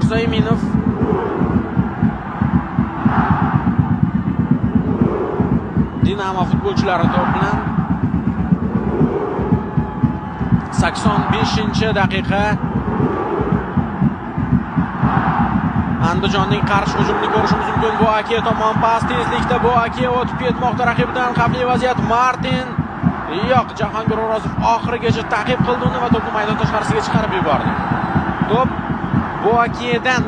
Mirzaeminov Dinamo futbolchilari to'p bilan 85-daqiqa. Andijonning qarshi hujumini ko'rishimiz mumkin. Bu Ake tomon pas tezlikda. Bu Ake o'tib ketmoqda raqibidan. Xavfli vaziyat. Martin. Yo'q, Jahongir O'rozov oxirigacha ta'qib qildi uni va to'pni maydon tashqarisiga chiqarib yubordi. To'p bu Akedan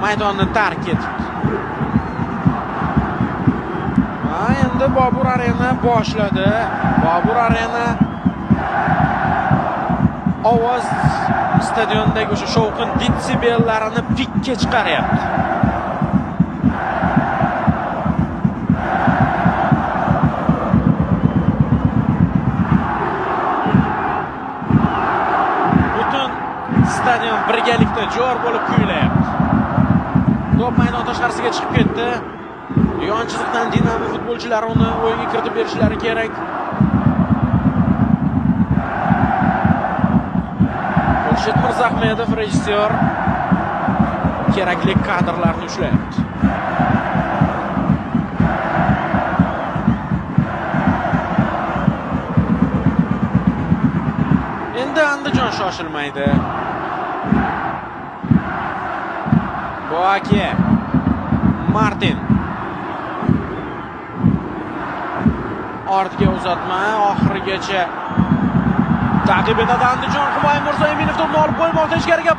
maydonni tark etdi. Endi Bobur Arena boshladi. Bobur Arena ovoz stadiondagi o'sha shovqin detsibellarini pikka chiqaryapti. Butun stadion birgalikda jo'r bo'lib kuylayapti. To'p maydon tashqarisiga chiqib ketdi. Yon chiziqdan Dinamo futbolchilari uni o'yinga kiritib berishlari kerak. Xurshid Mirzahmedov rejissyor kerakli kadrlarni ushlayapti. Endi Andijon shoshilmaydi. Boake, Martin. Ortga uzatma, oxirigacha ta'qib etadi Andijon. Humoy Mirzaeminov to'pni olib qo'ymoqda, ichkariga